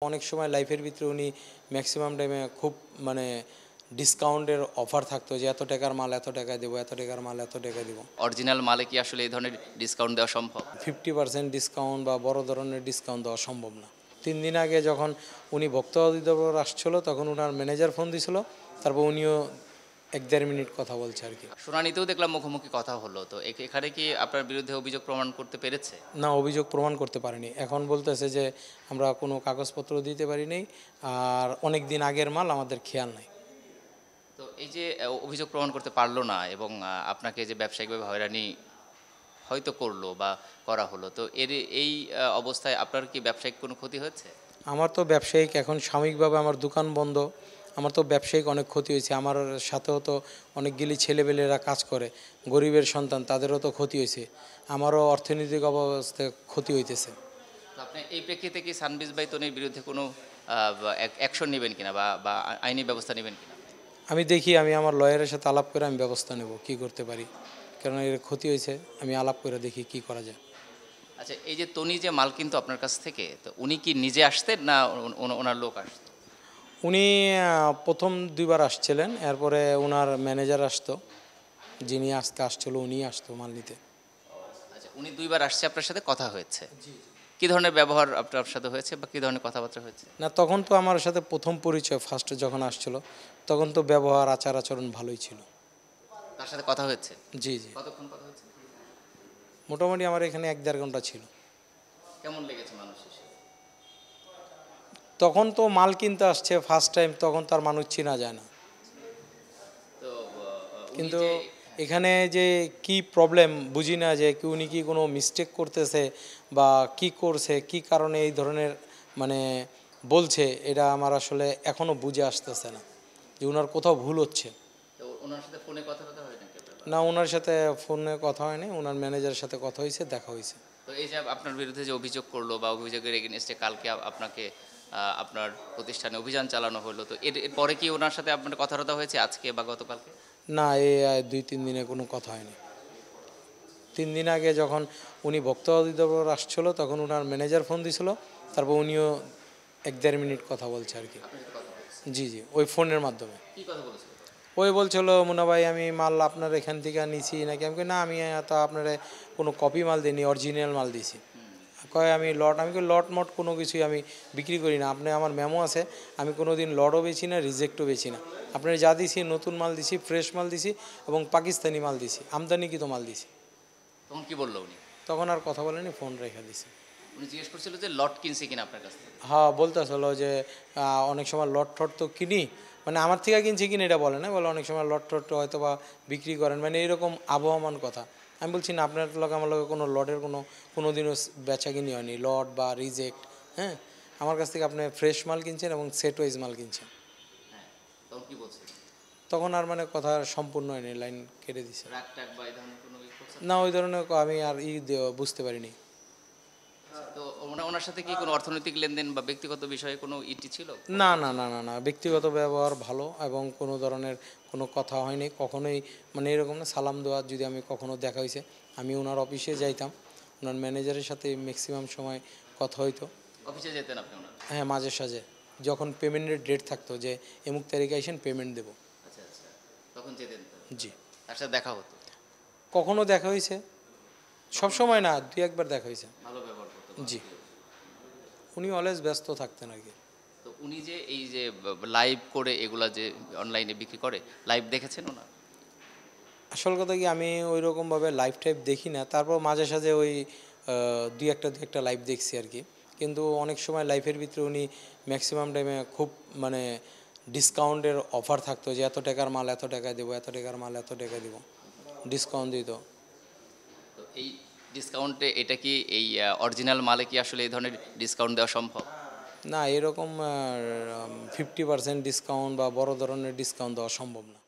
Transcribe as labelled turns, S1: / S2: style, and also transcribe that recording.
S1: অনেক সময় লাইফের ভিতরে উনি ম্যাক্সিমাম টাইমে খুব মানে ডিসকাউন্টের অফার থাকতো যে এত টাকার মাল এত টাকায় দেবো, এত টাকার মাল এত টাকায় দেবো।
S2: অরিজিনাল মালে কি আসলে এই ধরনের ডিসকাউন্ট দেওয়া সম্ভব?
S1: 50% ডিসকাউন্ট বা বড় ধরনের ডিসকাউন্ট দেওয়া সম্ভব না। 3 দিন আগে যখন উনি ভক্ত অধিদপ্তর আসছিল তখন ওনার ম্যানেজার ফোন দিছিল, তারপর উনিও 1-1.5 মিনিট কথা বলছে আর কি।
S2: শুনানিতেও দেখলাম মুখোমুখি কথা হলো, তো এখানে কি আপনার বিরুদ্ধে অভিযোগ প্রমাণ করতে পেরেছে?
S1: না, অভিযোগ প্রমাণ করতে পারিনি। এখন বলতেছে যে আমরা কোনো কাগজপত্র দিতে পারিনি, আর অনেক দিন আগের মাল আমাদের খেয়াল নাই।
S2: তো এই যে অভিযোগ প্রমাণ করতে পারলো না এবং আপনাকে যে ব্যবসায়িকভাবে হয়রানি হয়তো করলো বা করা হলো, তো এই অবস্থায় আপনার কি ব্যবসায়িক কোনো ক্ষতি হয়েছে?
S1: আমার তো ব্যবসায়িক এখন সাময়িকভাবে আমার দোকান বন্ধ। আমার তো ব্যবসায়িক অনেক ক্ষতি হয়েছে। আমার সাথেও তো অনেকগুলি ছেলেপেলেরা কাজ করে, গরিবের সন্তান, তাদেরও তো ক্ষতি হয়েছে। আমারও অর্থনৈতিক অবস্থায় ক্ষতি হইতেছে।
S2: তো আপনি এই প্রেক্ষিতে কি সানবিজ বাইতনের বিরুদ্ধে কোনো অ্যাকশন নেবেন কিনা বা আইনি ব্যবস্থা নেবেন কিনা?
S1: আমি দেখি, আমি আমার লয়ারের সাথে আলাপ করে আমি ব্যবস্থা নেব, কি করতে পারি। কারণ এর ক্ষতি হয়েছে, আমি আলাপ করে দেখি কি করা যায়।
S2: আচ্ছা, এই যে তনি যে মাল কিনতো আপনার কাছ থেকে, তো উনি কি নিজে আসতেন না ওনার লোক আসতো?
S1: উনি প্রথম 2বার আসছিলেন, এরপরে ওনার ম্যানেজার আসতো, যিনি আজকে আসছিল উনিই আসতো মাল নিতে।
S2: আচ্ছা, উনি 2বার আসছে, আপনার সাথে কথা হয়েছে? কি ধরনের ব্যবহার আপনার সাথে হয়েছে বা কি ধরনের কথাবার্তা হয়েছে?
S1: না, তখন তো আমার সাথে প্রথম পরিচয়, ফার্স্টে যখন আসছিল তখন তো ব্যবহার আচার আচরণ ভালোই ছিল।
S2: তার সাথে কথা হয়েছে?
S1: জি জি,
S2: কতক্ষণ কথা হয়েছে?
S1: মোটামুটি আমার এখানে 1-1.5 ঘন্টা ছিল।
S2: কেমন লেগেছে মানুষ এসে?
S1: তখন তো মাল কিনতে আসছে ফার্স্ট টাইম, তখন তার মানুষ চেনা যায় না।
S2: তো উনি
S1: কিন্তু
S2: যে
S1: এখানে যে কি প্রবলেম বুঝি না, যে কি উনি কি কোনো মিস্টেক করতেছে বা কি করছে, কি কারণে এই ধরনের মানে বলছে, এটা আমার আসলে এখনও বুঝে আসতেছে না যে ওনার কোথাও ভুল হচ্ছে।
S2: তো ওনার সাথে ফোনে কথা কথা হয় নাকি আপনার?
S1: না, ওনার সাথে ফোনে কথা হয়নি, ওনার ম্যানেজারের সাথে কথা হয়েছে, দেখা হয়েছে।
S2: তো এই যে আপনার বিরুদ্ধে যে অভিযোগ করলো বা অভিযোগের এগেনস্টে কালকে আপনাকে আপনার প্রতিষ্ঠানে অভিযান চালানো হলো, তো এর পরে কি ওনার সাথে আপনার কথা টথা হয়েছে আজকে বা গতকালকে?
S1: না, এই 2-3 দিনে কোনো কথা হয়নি। 3 দিন আগে যখন উনি ভক্ত অধিদপ্তর আসছিল তখন ওনার ম্যানেজার ফোন দিছিল, তারপর উনিও 1-1.5 মিনিট কথা বলছে আর কি।
S2: আপনার সাথে কথা হয়েছে?
S1: জি জি, ওই ফোনের মাধ্যমে।
S2: কি কথা বলেছিল?
S1: ওই বলছিল, মুন্না ভাই আমি মাল আপনার এখান থেকে নিছি নাকি। আমি কই না, আমি তো আপনার কোনো কপি মাল দিইনি, অরিজিনাল মাল দিছি। কয় আমি লট, আমি কই লট মট কোনো কিছুই আমি বিক্রি করি না। আপনি আমার মেমো আছে, আমি কোনো দিন লটও বেচি না, রিজেক্টও বেচি না। আপনার যা দিছি নতুন মাল দিছি, ফ্রেশ মাল দিছি এবং পাকিস্তানি মাল দিছি, আমদানিকৃত মাল দিছি।
S2: তখন কি বললো উনি?
S1: তখন আর কথা বলেনি, ফোন রেখে দিছি।
S2: উনি জিজ্ঞেস করছিল যে লট কিনছে কিনা আপনার কাছ থেকে?
S1: হ্যাঁ, বলতেছিল যে অনেক সময় লট ঠট তো কিনি, মানে আমার থেকে কিনছি কিনা এটা বলে না, বলে অনেক সময় লট ঠট হয়তো বা বিক্রি করেন, মানে এরকম আবহমান কথা। আমি বলছি না, আপনার লগে আমার লগে কোনো লটের কোনো দিনও বেচা কিনি হয়নি, লট বা রিজেক্ট। হ্যাঁ, আমার কাছ থেকে আপনি ফ্রেশ মাল কিনছেন এবং সেট ওয়াইজ মাল কিনছেন।
S2: হ্যাঁ, তখন কি বলছে?
S1: তখন আর মানে কথা সম্পূর্ণ হয়নি, লাইন কেটে দিছে।
S2: রাগ টাগ বা এই ধরনের কোনো করছে?
S1: না, ওই ধরনের আমি আর বুঝতে পারিনি।
S2: তো ওনার সাথে কি কোনো অর্থনৈতিক লেনদেন বা ব্যক্তিগত বিষয়ে কোনো ইটি ছিল?
S1: না না না না না, ব্যক্তিগত ব্যবহার ভালো এবং কোনো ধরনের কোনো কথা হয়নি কখনোই। মানে এরকম না, সালাম দেওয়ার যদি আমি কখনো দেখা হয়েছে, আমি ওনার অফিসে যাইতাম, ওনার ম্যানেজারের সাথে ম্যাক্সিমাম সময় কথা হইতো।
S2: অফিসে যেতেন আপনি ওনার?
S1: হ্যাঁ, মাঝে সাঝে যখন পেমেন্টের ডেট থাকতো যে এমুক তারিখে আসেন পেমেন্ট দেবো।
S2: আচ্ছা আচ্ছা, তখন যেতেন তো?
S1: জি,
S2: তার সাথে দেখা হতো?
S1: কখনো দেখা হয়েছে, সব সময় না, 2-1 বার দেখা হয়েছে।
S2: ভালো ব্যবহার করতো?
S1: জি, উনি অলওয়েজ ব্যস্ত থাকতেন আর কি।
S2: তো উনি যে এই যে লাইভ করে এগুলা যে অনলাইনে বিক্রি করে, লাইভ দেখেছেন ওনার?
S1: আসল কথা কি, আমি ওই রকমভাবে লাইভ টাইপ দেখি না, তারপর মাঝে সাঝে ওই 2-1টা লাইভ দেখছি আর কি। কিন্তু অনেক সময় লাইফের ভিতরে উনি ম্যাক্সিমাম টাইমে খুব মানে ডিসকাউন্টের অফার থাকতো যে এত টাকার মাল এত টাকায় দেবো, এত টাকার মাল এত টাকায় দেবো, ডিসকাউন্ট দিত।
S2: তো এই ডিসকাউন্টে এটা কি এই অরিজিনাল মালে কি আসলে এই ধরনের ডিসকাউন্ট দেওয়া সম্ভব?
S1: না, এরকম 50% ডিসকাউন্ট বা বড় ধরনের ডিসকাউন্ট দেওয়া সম্ভব না।